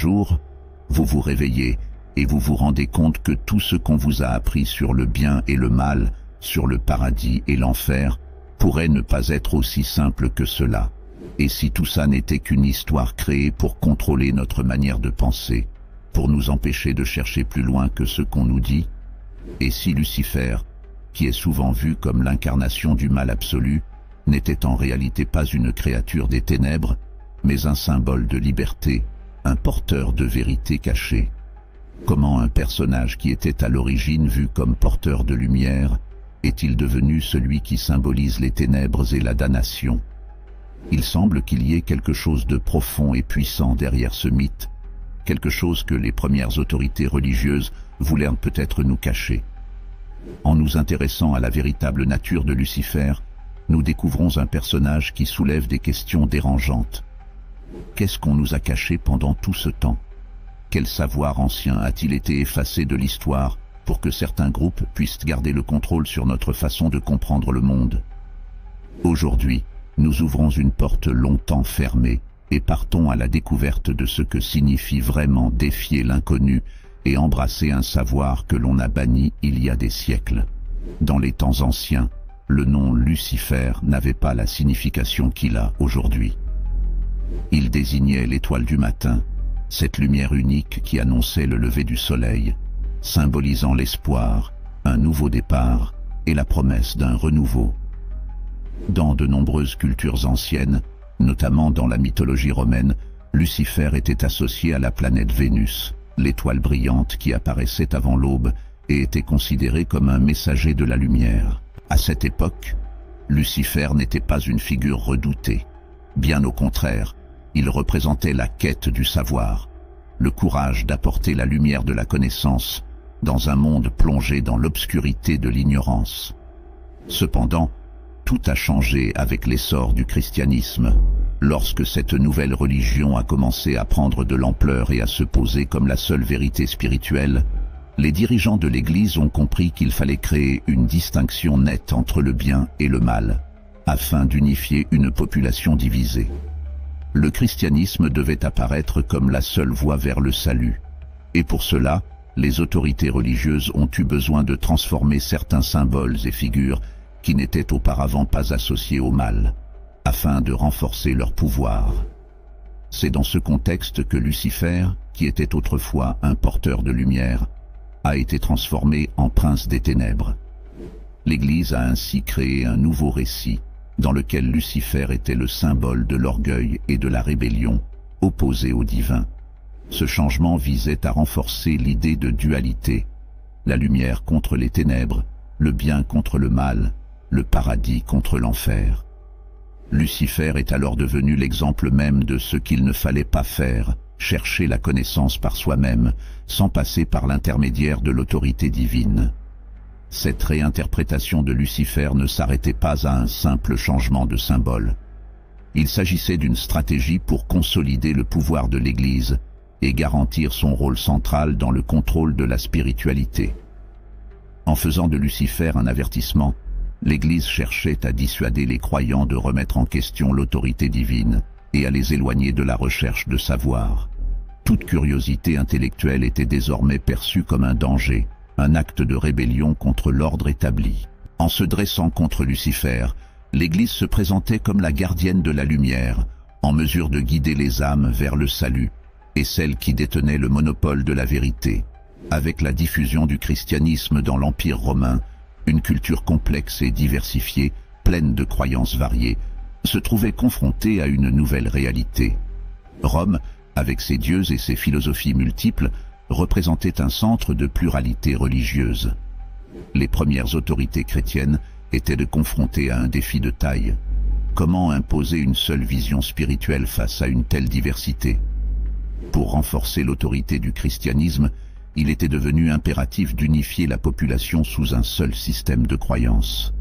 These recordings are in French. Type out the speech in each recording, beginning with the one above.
jour, vous vous réveillez et vous vous rendez compte que tout ce qu'on vous a appris sur le bien et le mal, sur le paradis et l'enfer, pourrait ne pas être aussi simple que cela. Et si tout ça n'était qu'une histoire créée pour contrôler notre manière de penser, pour nous empêcher de chercher plus loin que ce qu'on nous dit? Et si Lucifer, qui est souvent vu comme l'incarnation du mal absolu, n'était en réalité pas une créature des ténèbres, mais un symbole de liberté, un porteur de vérité cachée? Comment un personnage qui était à l'origine vu comme porteur de lumière est-il devenu celui qui symbolise les ténèbres et la damnation? Il semble qu'il y ait quelque chose de profond et puissant derrière ce mythe, quelque chose que les premières autorités religieuses voulaient peut-être nous cacher. En nous intéressant à la véritable nature de Lucifer, nous découvrons un personnage qui soulève des questions dérangeantes. Qu'est-ce qu'on nous a caché pendant tout ce temps? Quel savoir ancien a-t-il été effacé de l'histoire pour que certains groupes puissent garder le contrôle sur notre façon de comprendre le monde? Aujourd'hui, nous ouvrons une porte longtemps fermée et partons à la découverte de ce que signifie vraiment défier l'inconnu et embrasser un savoir que l'on a banni il y a des siècles. Dans les temps anciens, le nom Lucifer n'avait pas la signification qu'il a aujourd'hui. Il désignait l'étoile du matin, cette lumière unique qui annonçait le lever du soleil, symbolisant l'espoir, un nouveau départ et la promesse d'un renouveau. Dans de nombreuses cultures anciennes, notamment dans la mythologie romaine, Lucifer était associé à la planète Vénus, l'étoile brillante qui apparaissait avant l'aube et était considéré comme un messager de la lumière. À cette époque, Lucifer n'était pas une figure redoutée. Bien au contraire, il représentait la quête du savoir, le courage d'apporter la lumière de la connaissance dans un monde plongé dans l'obscurité de l'ignorance. Cependant, tout a changé avec l'essor du christianisme, lorsque cette nouvelle religion a commencé à prendre de l'ampleur et à se poser comme la seule vérité spirituelle. Les dirigeants de l'Église ont compris qu'il fallait créer une distinction nette entre le bien et le mal, afin d'unifier une population divisée. Le christianisme devait apparaître comme la seule voie vers le salut, et pour cela, les autorités religieuses ont eu besoin de transformer certains symboles et figures qui n'étaient auparavant pas associés au mal, afin de renforcer leur pouvoir. C'est dans ce contexte que Lucifer, qui était autrefois un porteur de lumière, a été transformé en prince des ténèbres. L'Église a ainsi créé un nouveau récit, dans lequel Lucifer était le symbole de l'orgueil et de la rébellion, opposé au divin. Ce changement visait à renforcer l'idée de dualité, la lumière contre les ténèbres, le bien contre le mal, le paradis contre l'enfer. Lucifer est alors devenu l'exemple même de ce qu'il ne fallait pas faire, chercher la connaissance par soi-même, sans passer par l'intermédiaire de l'autorité divine. Cette réinterprétation de Lucifer ne s'arrêtait pas à un simple changement de symbole. Il s'agissait d'une stratégie pour consolider le pouvoir de l'Église et garantir son rôle central dans le contrôle de la spiritualité. En faisant de Lucifer un avertissement, l'Église cherchait à dissuader les croyants de remettre en question l'autorité divine et à les éloigner de la recherche de savoir. Toute curiosité intellectuelle était désormais perçue comme un danger, un acte de rébellion contre l'ordre établi. En se dressant contre Lucifer, l'Église se présentait comme la gardienne de la lumière, en mesure de guider les âmes vers le salut, et celle qui détenait le monopole de la vérité. Avec la diffusion du christianisme dans l'Empire romain, une culture complexe et diversifiée, pleine de croyances variées, se trouvait confrontée à une nouvelle réalité. Rome, avec ses dieux et ses philosophies multiples, représentait un centre de pluralité religieuse. Les premières autorités chrétiennes étaient de confronter à un défi de taille. Comment imposer une seule vision spirituelle face à une telle diversité? Pour renforcer l'autorité du christianisme, il était devenu impératif d'unifier la population sous un seul système de croyances.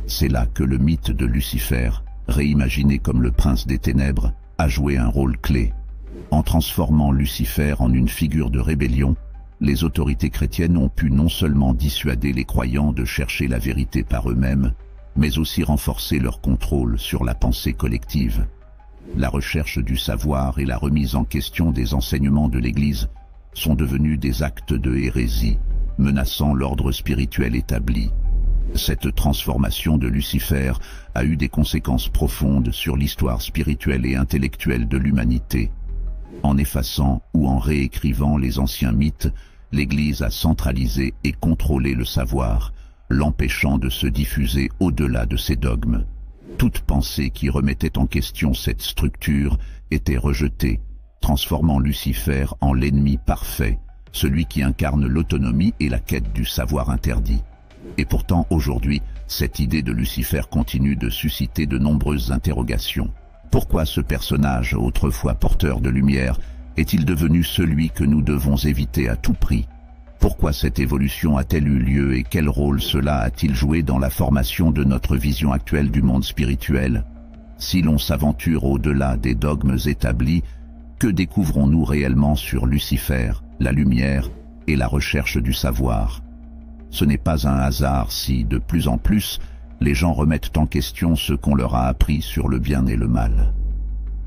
C'est là que le mythe de Lucifer, réimaginé comme le prince des ténèbres, a joué un rôle clé. En transformant Lucifer en une figure de rébellion, les autorités chrétiennes ont pu non seulement dissuader les croyants de chercher la vérité par eux-mêmes, mais aussi renforcer leur contrôle sur la pensée collective. La recherche du savoir et la remise en question des enseignements de l'Église sont devenus des actes de hérésie, menaçant l'ordre spirituel établi. Cette transformation de Lucifer a eu des conséquences profondes sur l'histoire spirituelle et intellectuelle de l'humanité. En effaçant ou en réécrivant les anciens mythes, l'Église a centralisé et contrôlé le savoir, l'empêchant de se diffuser au-delà de ses dogmes. Toute pensée qui remettait en question cette structure était rejetée, transformant Lucifer en l'ennemi parfait, celui qui incarne l'autonomie et la quête du savoir interdit. Et pourtant, aujourd'hui, cette idée de Lucifer continue de susciter de nombreuses interrogations. Pourquoi ce personnage, autrefois porteur de lumière, est-il devenu celui que nous devons éviter à tout prix? Pourquoi cette évolution a-t-elle eu lieu et quel rôle cela a-t-il joué dans la formation de notre vision actuelle du monde spirituel? Si l'on s'aventure au-delà des dogmes établis, que découvrons-nous réellement sur Lucifer, la lumière et la recherche du savoir? Ce n'est pas un hasard si, de plus en plus, les gens remettent en question ce qu'on leur a appris sur le bien et le mal.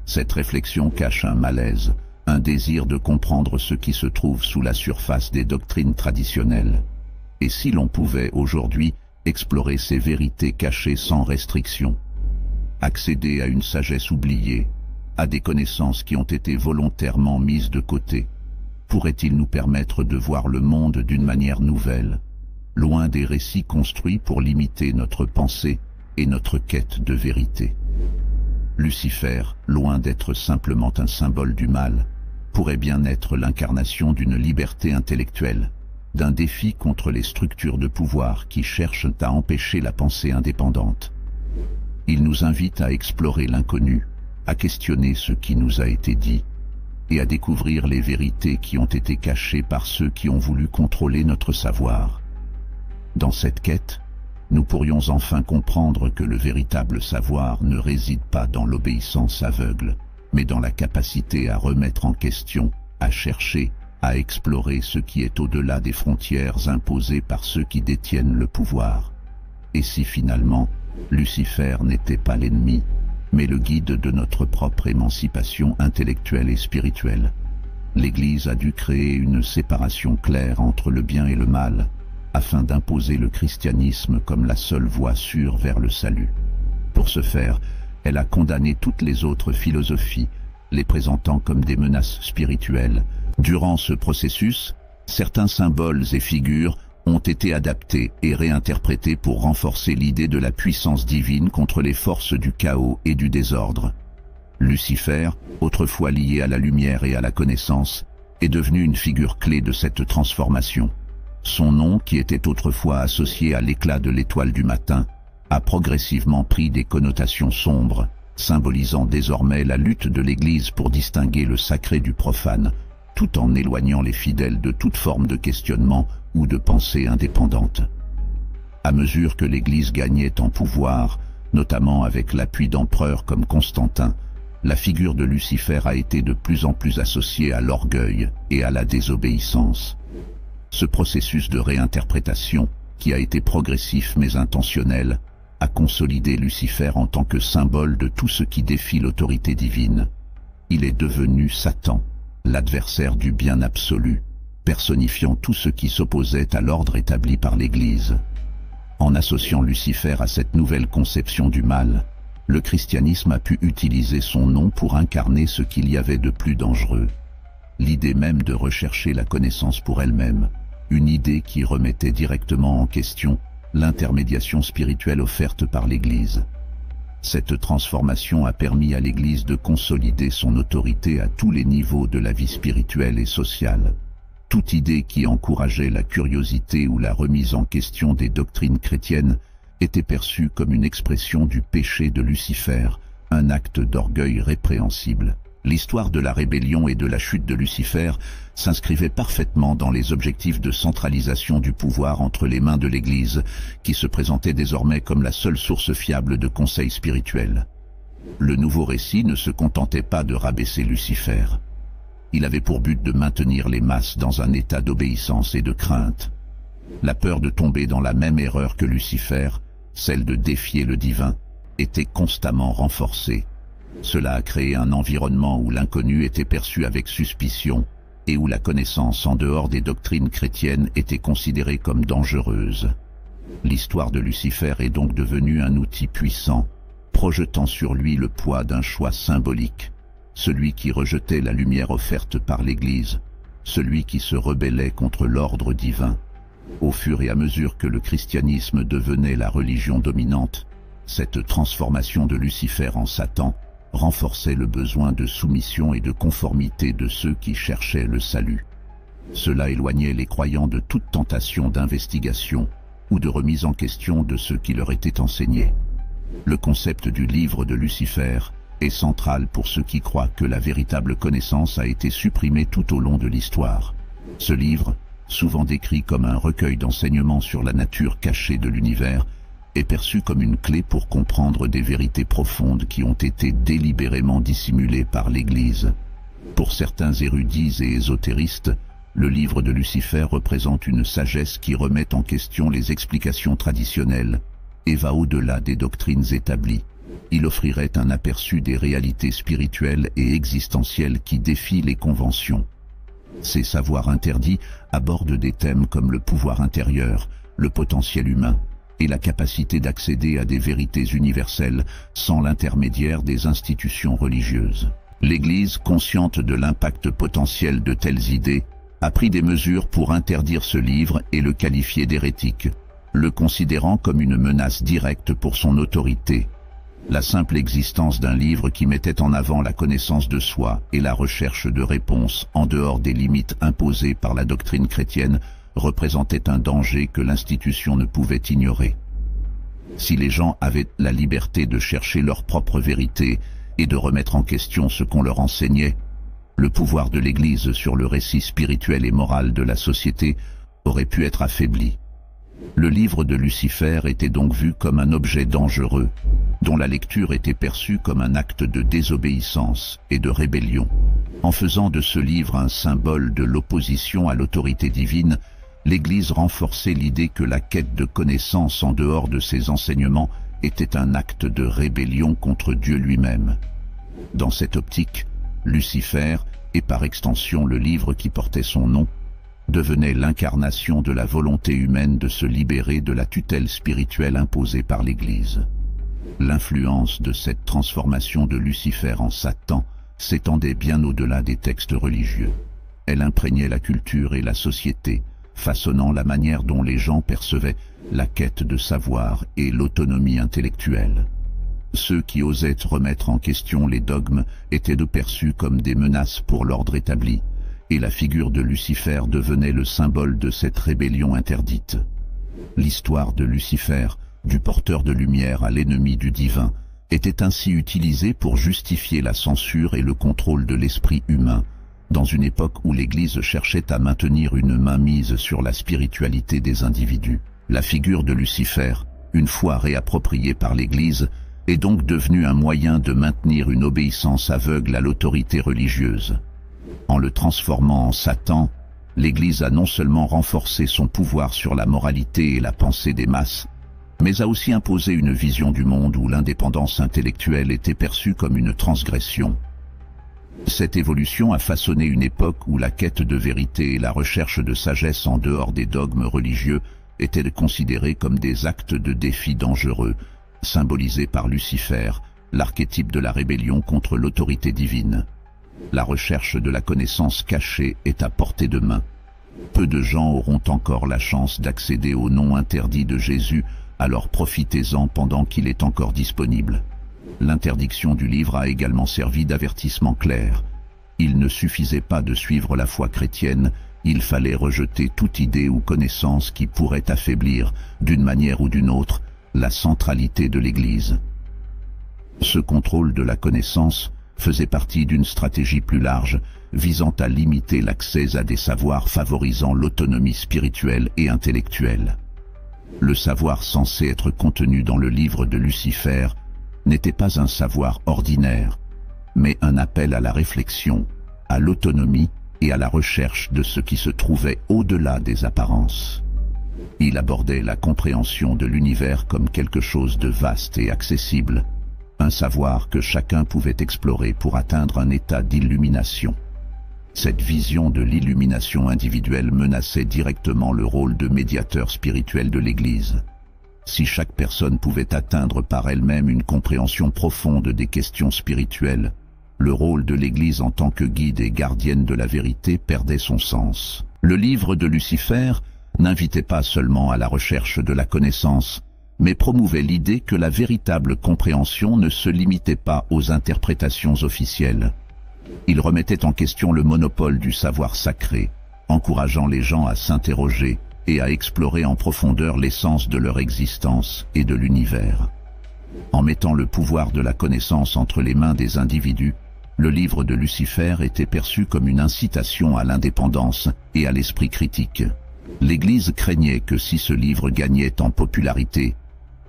Cette réflexion cache un malaise, un désir de comprendre ce qui se trouve sous la surface des doctrines traditionnelles. Et si l'on pouvait aujourd'hui explorer ces vérités cachées sans restriction, accéder à une sagesse oubliée, à des connaissances qui ont été volontairement mises de côté, pourrait-il nous permettre de voir le monde d'une manière nouvelle, loin des récits construits pour limiter notre pensée et notre quête de vérité? Lucifer, loin d'être simplement un symbole du mal, pourrait bien être l'incarnation d'une liberté intellectuelle, d'un défi contre les structures de pouvoir qui cherchent à empêcher la pensée indépendante. Il nous invite à explorer l'inconnu, à questionner ce qui nous a été dit, et à découvrir les vérités qui ont été cachées par ceux qui ont voulu contrôler notre savoir. Dans cette quête, nous pourrions enfin comprendre que le véritable savoir ne réside pas dans l'obéissance aveugle, mais dans la capacité à remettre en question, à chercher, à explorer ce qui est au-delà des frontières imposées par ceux qui détiennent le pouvoir. Et si finalement, Lucifer n'était pas l'ennemi, mais le guide de notre propre émancipation intellectuelle et spirituelle? L'Église a dû créer une séparation claire entre le bien et le mal, afin d'imposer le christianisme comme la seule voie sûre vers le salut. Pour ce faire, elle a condamné toutes les autres philosophies, les présentant comme des menaces spirituelles. Durant ce processus, certains symboles et figures ont été adaptés et réinterprétés pour renforcer l'idée de la puissance divine contre les forces du chaos et du désordre. Lucifer, autrefois lié à la lumière et à la connaissance, est devenu une figure clé de cette transformation. Son nom, qui était autrefois associé à l'éclat de l'étoile du matin, a progressivement pris des connotations sombres, symbolisant désormais la lutte de l'Église pour distinguer le sacré du profane, tout en éloignant les fidèles de toute forme de questionnement ou de pensée indépendante. À mesure que l'Église gagnait en pouvoir, notamment avec l'appui d'empereurs comme Constantin, la figure de Lucifer a été de plus en plus associée à l'orgueil et à la désobéissance. Ce processus de réinterprétation, qui a été progressif mais intentionnel, a consolidé Lucifer en tant que symbole de tout ce qui défie l'autorité divine. Il est devenu Satan, l'adversaire du bien absolu, personnifiant tout ce qui s'opposait à l'ordre établi par l'Église. En associant Lucifer à cette nouvelle conception du mal, le christianisme a pu utiliser son nom pour incarner ce qu'il y avait de plus dangereux. L'idée même de rechercher la connaissance pour elle-même, une idée qui remettait directement en question l'intermédiation spirituelle offerte par l'Église. Cette transformation a permis à l'Église de consolider son autorité à tous les niveaux de la vie spirituelle et sociale. Toute idée qui encourageait la curiosité ou la remise en question des doctrines chrétiennes était perçue comme une expression du péché de Lucifer, un acte d'orgueil répréhensible. L'histoire de la rébellion et de la chute de Lucifer s'inscrivait parfaitement dans les objectifs de centralisation du pouvoir entre les mains de l'Église, qui se présentait désormais comme la seule source fiable de conseils spirituels. Le nouveau récit ne se contentait pas de rabaisser Lucifer. Il avait pour but de maintenir les masses dans un état d'obéissance et de crainte. La peur de tomber dans la même erreur que Lucifer, celle de défier le divin, était constamment renforcée. Cela a créé un environnement où l'inconnu était perçu avec suspicion et où la connaissance en dehors des doctrines chrétiennes était considérée comme dangereuse. L'histoire de Lucifer est donc devenue un outil puissant, projetant sur lui le poids d'un choix symbolique, celui qui rejetait la lumière offerte par l'Église, celui qui se rebellait contre l'ordre divin. Au fur et à mesure que le christianisme devenait la religion dominante, cette transformation de Lucifer en Satan renforçait le besoin de soumission et de conformité de ceux qui cherchaient le salut. Cela éloignait les croyants de toute tentation d'investigation ou de remise en question de ce qui leur était enseigné. Le concept du livre de Lucifer est central pour ceux qui croient que la véritable connaissance a été supprimée tout au long de l'histoire. Ce livre, souvent décrit comme un recueil d'enseignements sur la nature cachée de l'univers, est perçu comme une clé pour comprendre des vérités profondes qui ont été délibérément dissimulées par l'Église. Pour certains érudits et ésotéristes, le livre de Lucifer représente une sagesse qui remet en question les explications traditionnelles et va au-delà des doctrines établies. Il offrirait un aperçu des réalités spirituelles et existentielles qui défient les conventions. Ces savoirs interdits abordent des thèmes comme le pouvoir intérieur, le potentiel humain et la capacité d'accéder à des vérités universelles sans l'intermédiaire des institutions religieuses. L'Église, consciente de l'impact potentiel de telles idées, a pris des mesures pour interdire ce livre et le qualifier d'hérétique, le considérant comme une menace directe pour son autorité. La simple existence d'un livre qui mettait en avant la connaissance de soi et la recherche de réponses en dehors des limites imposées par la doctrine chrétienne représentait un danger que l'institution ne pouvait ignorer. Si les gens avaient la liberté de chercher leur propre vérité et de remettre en question ce qu'on leur enseignait, le pouvoir de l'Église sur le récit spirituel et moral de la société aurait pu être affaibli. Le livre de Lucifer était donc vu comme un objet dangereux, dont la lecture était perçue comme un acte de désobéissance et de rébellion. En faisant de ce livre un symbole de l'opposition à l'autorité divine, l'Église renforçait l'idée que la quête de connaissance en dehors de ses enseignements était un acte de rébellion contre Dieu lui-même. Dans cette optique, Lucifer, et par extension le livre qui portait son nom, devenait l'incarnation de la volonté humaine de se libérer de la tutelle spirituelle imposée par l'Église. L'influence de cette transformation de Lucifer en Satan s'étendait bien au-delà des textes religieux. Elle imprégnait la culture et la société, façonnant la manière dont les gens percevaient la quête de savoir et l'autonomie intellectuelle. Ceux qui osaient remettre en question les dogmes étaient perçus comme des menaces pour l'ordre établi, et la figure de Lucifer devenait le symbole de cette rébellion interdite. L'histoire de Lucifer, du porteur de lumière à l'ennemi du divin, était ainsi utilisée pour justifier la censure et le contrôle de l'esprit humain, dans une époque où l'Église cherchait à maintenir une mainmise sur la spiritualité des individus. La figure de Lucifer, une fois réappropriée par l'Église, est donc devenue un moyen de maintenir une obéissance aveugle à l'autorité religieuse. En le transformant en Satan, l'Église a non seulement renforcé son pouvoir sur la moralité et la pensée des masses, mais a aussi imposé une vision du monde où l'indépendance intellectuelle était perçue comme une transgression. Cette évolution a façonné une époque où la quête de vérité et la recherche de sagesse en dehors des dogmes religieux étaient considérées comme des actes de défi dangereux, symbolisés par Lucifer, l'archétype de la rébellion contre l'autorité divine. La recherche de la connaissance cachée est à portée de main. Peu de gens auront encore la chance d'accéder au nom interdit de Jésus, alors profitez-en pendant qu'il est encore disponible. L'interdiction du livre a également servi d'avertissement clair. Il ne suffisait pas de suivre la foi chrétienne, il fallait rejeter toute idée ou connaissance qui pourrait affaiblir, d'une manière ou d'une autre, la centralité de l'Église. Ce contrôle de la connaissance faisait partie d'une stratégie plus large, visant à limiter l'accès à des savoirs favorisant l'autonomie spirituelle et intellectuelle. Le savoir censé être contenu dans le livre de Lucifer n'était pas un savoir ordinaire, mais un appel à la réflexion, à l'autonomie et à la recherche de ce qui se trouvait au-delà des apparences. Il abordait la compréhension de l'univers comme quelque chose de vaste et accessible, un savoir que chacun pouvait explorer pour atteindre un état d'illumination. Cette vision de l'illumination individuelle menaçait directement le rôle de médiateur spirituel de l'Église. Si chaque personne pouvait atteindre par elle-même une compréhension profonde des questions spirituelles, le rôle de l'Église en tant que guide et gardienne de la vérité perdait son sens. Le livre de Lucifer n'invitait pas seulement à la recherche de la connaissance, mais promouvait l'idée que la véritable compréhension ne se limitait pas aux interprétations officielles. Il remettait en question le monopole du savoir sacré, encourageant les gens à s'interroger et à explorer en profondeur l'essence de leur existence et de l'univers. En mettant le pouvoir de la connaissance entre les mains des individus, le livre de Lucifer était perçu comme une incitation à l'indépendance et à l'esprit critique. L'Église craignait que si ce livre gagnait en popularité,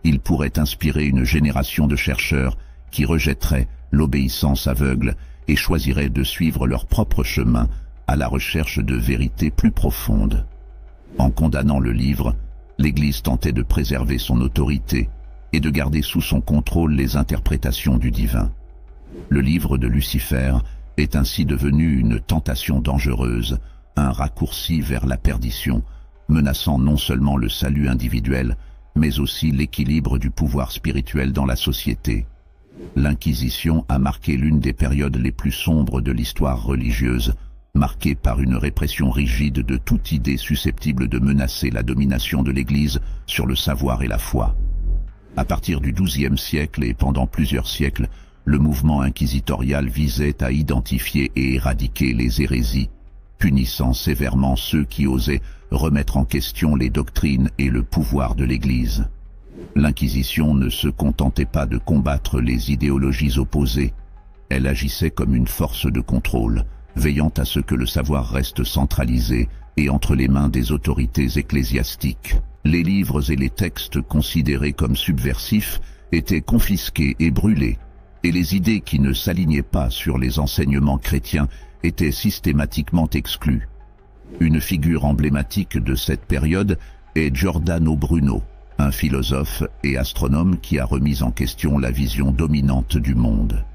il pourrait inspirer une génération de chercheurs qui rejetteraient l'obéissance aveugle et choisiraient de suivre leur propre chemin à la recherche de vérités plus profondes. En condamnant le livre, l'Église tentait de préserver son autorité et de garder sous son contrôle les interprétations du divin. Le livre de Lucifer est ainsi devenu une tentation dangereuse, un raccourci vers la perdition, menaçant non seulement le salut individuel, mais aussi l'équilibre du pouvoir spirituel dans la société. L'Inquisition a marqué l'une des périodes les plus sombres de l'histoire religieuse, marquée par une répression rigide de toute idée susceptible de menacer la domination de l'Église sur le savoir et la foi. À partir du XIIe siècle et pendant plusieurs siècles, le mouvement inquisitorial visait à identifier et éradiquer les hérésies, punissant sévèrement ceux qui osaient remettre en question les doctrines et le pouvoir de l'Église. L'Inquisition ne se contentait pas de combattre les idéologies opposées, elle agissait comme une force de contrôle, veillant à ce que le savoir reste centralisé et entre les mains des autorités ecclésiastiques. Les livres et les textes considérés comme subversifs étaient confisqués et brûlés, et les idées qui ne s'alignaient pas sur les enseignements chrétiens étaient systématiquement exclues. Une figure emblématique de cette période est Giordano Bruno, un philosophe et astronome qui a remis en question la vision dominante du monde.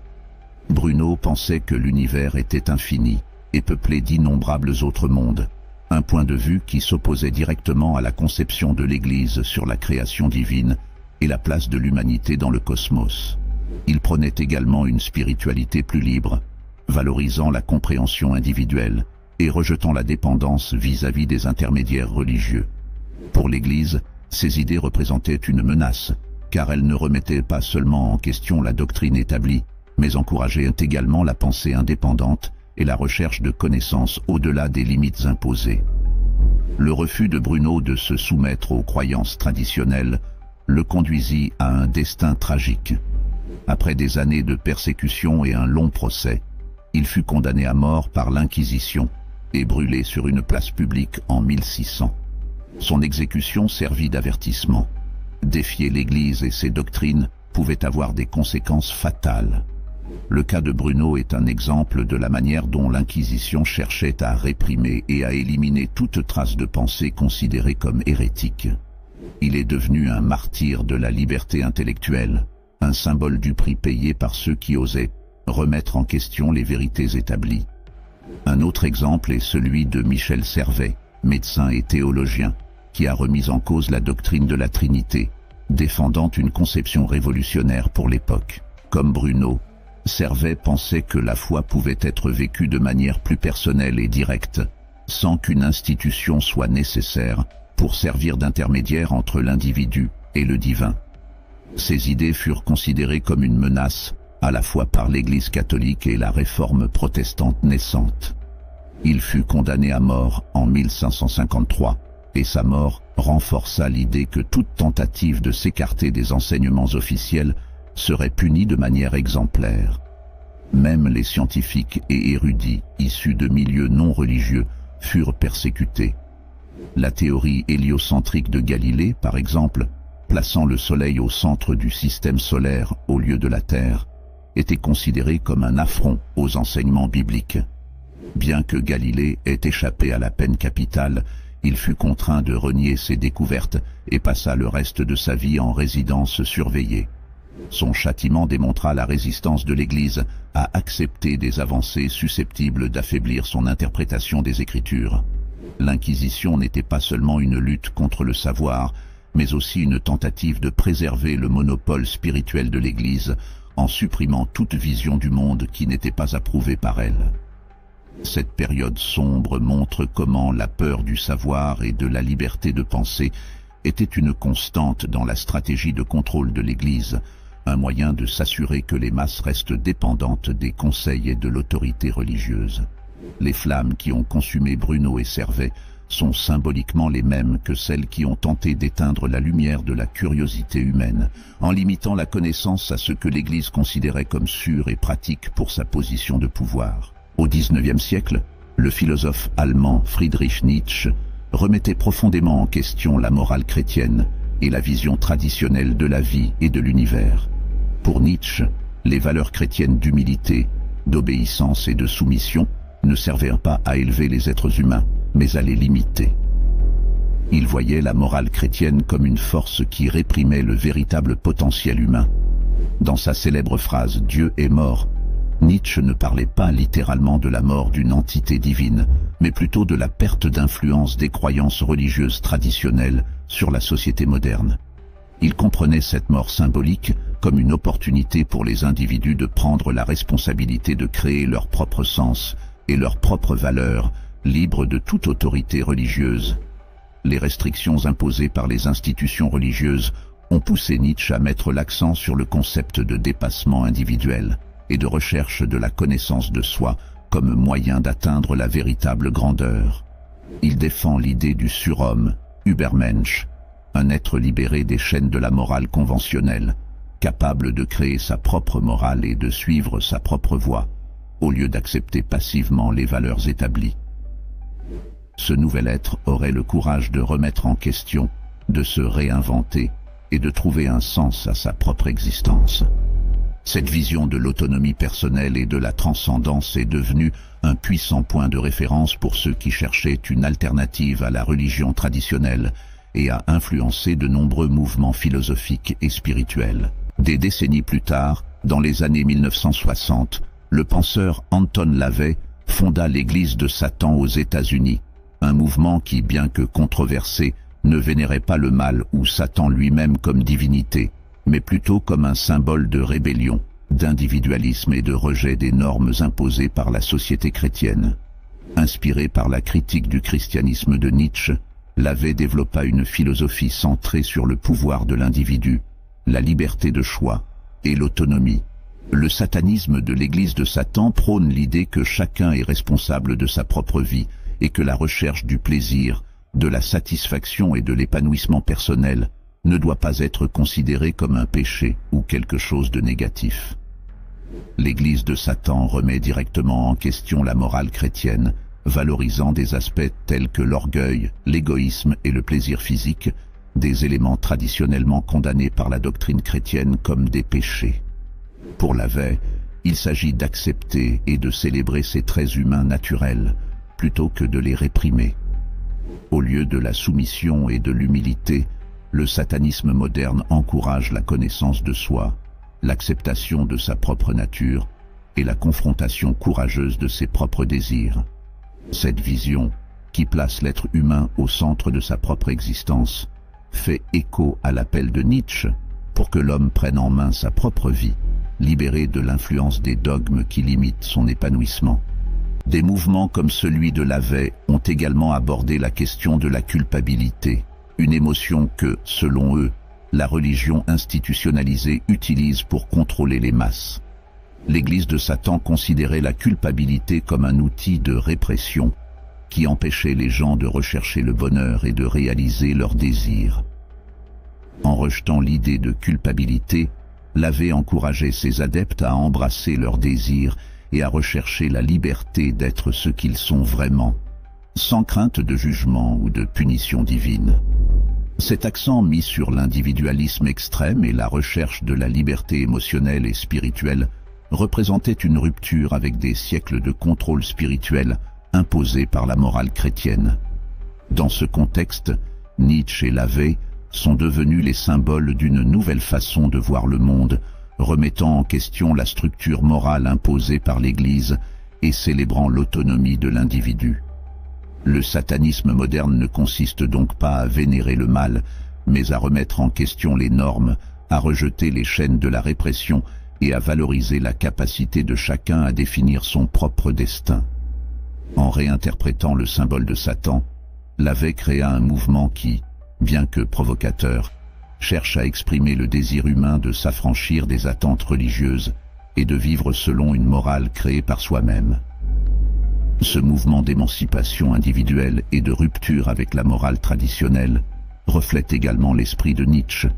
Bruno pensait que l'univers était infini et peuplé d'innombrables autres mondes, un point de vue qui s'opposait directement à la conception de l'Église sur la création divine et la place de l'humanité dans le cosmos. Il prônait également une spiritualité plus libre, valorisant la compréhension individuelle et rejetant la dépendance vis-à-vis des intermédiaires religieux. Pour l'Église, ces idées représentaient une menace, car elles ne remettaient pas seulement en question la doctrine établie, mais encourageaient également la pensée indépendante et la recherche de connaissances au-delà des limites imposées. Le refus de Bruno de se soumettre aux croyances traditionnelles le conduisit à un destin tragique. Après des années de persécution et un long procès, il fut condamné à mort par l'Inquisition et brûlé sur une place publique en 1600. Son exécution servit d'avertissement. Défier l'Église et ses doctrines pouvait avoir des conséquences fatales. Le cas de Bruno est un exemple de la manière dont l'Inquisition cherchait à réprimer et à éliminer toute trace de pensée considérée comme hérétique. Il est devenu un martyr de la liberté intellectuelle, un symbole du prix payé par ceux qui osaient remettre en question les vérités établies. Un autre exemple est celui de Michel Servet, médecin et théologien, qui a remis en cause la doctrine de la Trinité, défendant une conception révolutionnaire pour l'époque. Comme Bruno, Servet pensait que la foi pouvait être vécue de manière plus personnelle et directe, sans qu'une institution soit nécessaire pour servir d'intermédiaire entre l'individu et le divin. Ces idées furent considérées comme une menace, à la fois par l'Église catholique et la réforme protestante naissante. Il fut condamné à mort en 1553, et sa mort renforça l'idée que toute tentative de s'écarter des enseignements officiels serait punie de manière exemplaire. Même les scientifiques et érudits issus de milieux non religieux furent persécutés. La théorie héliocentrique de Galilée, par exemple, plaçant le Soleil au centre du système solaire au lieu de la Terre, était considérée comme un affront aux enseignements bibliques. Bien que Galilée ait échappé à la peine capitale, il fut contraint de renier ses découvertes et passa le reste de sa vie en résidence surveillée. Son châtiment démontra la résistance de l'Église à accepter des avancées susceptibles d'affaiblir son interprétation des Écritures. L'Inquisition n'était pas seulement une lutte contre le savoir, mais aussi une tentative de préserver le monopole spirituel de l'Église en supprimant toute vision du monde qui n'était pas approuvée par elle. Cette période sombre montre comment la peur du savoir et de la liberté de penser était une constante dans la stratégie de contrôle de l'Église, un moyen de s'assurer que les masses restent dépendantes des conseils et de l'autorité religieuse. Les flammes qui ont consumé Bruno et Servet sont symboliquement les mêmes que celles qui ont tenté d'éteindre la lumière de la curiosité humaine, en limitant la connaissance à ce que l'Église considérait comme sûr et pratique pour sa position de pouvoir. Au XIXe siècle, le philosophe allemand Friedrich Nietzsche remettait profondément en question la morale chrétienne et la vision traditionnelle de la vie et de l'univers. Pour Nietzsche, les valeurs chrétiennes d'humilité, d'obéissance et de soumission ne servaient pas à élever les êtres humains, mais à les limiter. Il voyait la morale chrétienne comme une force qui réprimait le véritable potentiel humain. Dans sa célèbre phrase « Dieu est mort », Nietzsche ne parlait pas littéralement de la mort d'une entité divine, mais plutôt de la perte d'influence des croyances religieuses traditionnelles sur la société moderne. Il comprenait cette mort symbolique comme une opportunité pour les individus de prendre la responsabilité de créer leur propre sens et leurs propres valeurs, libres de toute autorité religieuse. Les restrictions imposées par les institutions religieuses ont poussé Nietzsche à mettre l'accent sur le concept de dépassement individuel et de recherche de la connaissance de soi comme moyen d'atteindre la véritable grandeur. Il défend l'idée du surhomme, Übermensch, un être libéré des chaînes de la morale conventionnelle, capable de créer sa propre morale et de suivre sa propre voie, au lieu d'accepter passivement les valeurs établies. Ce nouvel être aurait le courage de remettre en question, de se réinventer et de trouver un sens à sa propre existence. Cette vision de l'autonomie personnelle et de la transcendance est devenue un puissant point de référence pour ceux qui cherchaient une alternative à la religion traditionnelle et a influencé de nombreux mouvements philosophiques et spirituels. Des décennies plus tard, dans les années 1960, le penseur Anton LaVey fonda l'Église de Satan aux États-Unis, un mouvement qui, bien que controversé, ne vénérait pas le mal ou Satan lui-même comme divinité, mais plutôt comme un symbole de rébellion, d'individualisme et de rejet des normes imposées par la société chrétienne. Inspiré par la critique du christianisme de Nietzsche, LaVey développa une philosophie centrée sur le pouvoir de l'individu, la liberté de choix et l'autonomie. Le satanisme de l'Église de Satan prône l'idée que chacun est responsable de sa propre vie et que la recherche du plaisir, de la satisfaction et de l'épanouissement personnel ne doit pas être considérée comme un péché ou quelque chose de négatif. L'Église de Satan remet directement en question la morale chrétienne, valorisant des aspects tels que l'orgueil, l'égoïsme et le plaisir physique, des éléments traditionnellement condamnés par la doctrine chrétienne comme des péchés. Pour LaVey, il s'agit d'accepter et de célébrer ces traits humains naturels, plutôt que de les réprimer. Au lieu de la soumission et de l'humilité, le satanisme moderne encourage la connaissance de soi, l'acceptation de sa propre nature et la confrontation courageuse de ses propres désirs. Cette vision, qui place l'être humain au centre de sa propre existence, fait écho à l'appel de Nietzsche pour que l'homme prenne en main sa propre vie, libéré de l'influence des dogmes qui limitent son épanouissement. Des mouvements comme celui de LaVey ont également abordé la question de la culpabilité, une émotion que, selon eux, la religion institutionnalisée utilise pour contrôler les masses. L'Église de Satan considérait la culpabilité comme un outil de répression qui empêchait les gens de rechercher le bonheur et de réaliser leurs désirs. En rejetant l'idée de culpabilité, LaVey encourageait ses adeptes à embrasser leurs désirs et à rechercher la liberté d'être ce qu'ils sont vraiment, sans crainte de jugement ou de punition divine. Cet accent mis sur l'individualisme extrême et la recherche de la liberté émotionnelle et spirituelle représentait une rupture avec des siècles de contrôle spirituel imposés par la morale chrétienne. Dans ce contexte, Nietzsche et LaVey sont devenus les symboles d'une nouvelle façon de voir le monde, remettant en question la structure morale imposée par l'Église et célébrant l'autonomie de l'individu. Le satanisme moderne ne consiste donc pas à vénérer le mal, mais à remettre en question les normes, à rejeter les chaînes de la répression et à valoriser la capacité de chacun à définir son propre destin. En réinterprétant le symbole de Satan, Lavey créa un mouvement qui, bien que provocateur, cherche à exprimer le désir humain de s'affranchir des attentes religieuses et de vivre selon une morale créée par soi-même. Ce mouvement d'émancipation individuelle et de rupture avec la morale traditionnelle reflète également l'esprit de Nietzsche,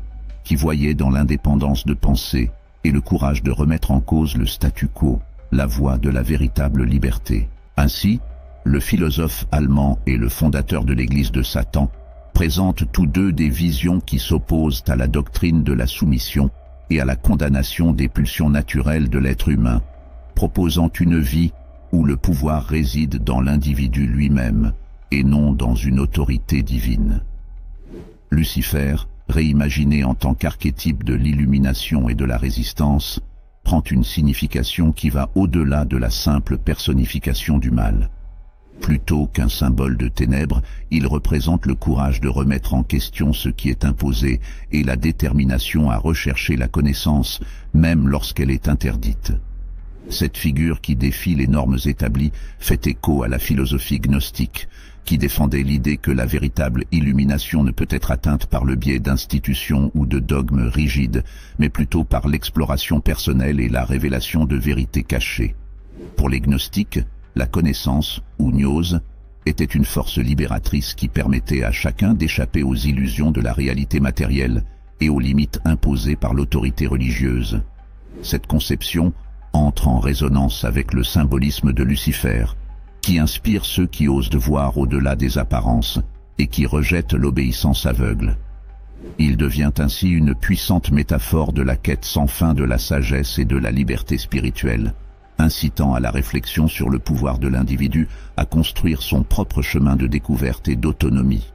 qui voyait dans l'indépendance de pensée et le courage de remettre en cause le statu quo, la voie de la véritable liberté. Ainsi, le philosophe allemand et le fondateur de l'Église de Satan présentent tous deux des visions qui s'opposent à la doctrine de la soumission et à la condamnation des pulsions naturelles de l'être humain, proposant une vie où le pouvoir réside dans l'individu lui-même et non dans une autorité divine. Lucifer, réimaginé en tant qu'archétype de l'illumination et de la résistance, prend une signification qui va au-delà de la simple personnification du mal. Plutôt qu'un symbole de ténèbres, il représente le courage de remettre en question ce qui est imposé et la détermination à rechercher la connaissance, même lorsqu'elle est interdite. Cette figure qui défie les normes établies fait écho à la philosophie gnostique, qui défendait l'idée que la véritable illumination ne peut être atteinte par le biais d'institutions ou de dogmes rigides, mais plutôt par l'exploration personnelle et la révélation de vérités cachées. Pour les gnostiques, la connaissance, ou gnose, était une force libératrice qui permettait à chacun d'échapper aux illusions de la réalité matérielle et aux limites imposées par l'autorité religieuse. Cette conception entre en résonance avec le symbolisme de Lucifer, qui inspire ceux qui osent voir au-delà des apparences et qui rejettent l'obéissance aveugle. Il devient ainsi une puissante métaphore de la quête sans fin de la sagesse et de la liberté spirituelle, incitant à la réflexion sur le pouvoir de l'individu à construire son propre chemin de découverte et d'autonomie.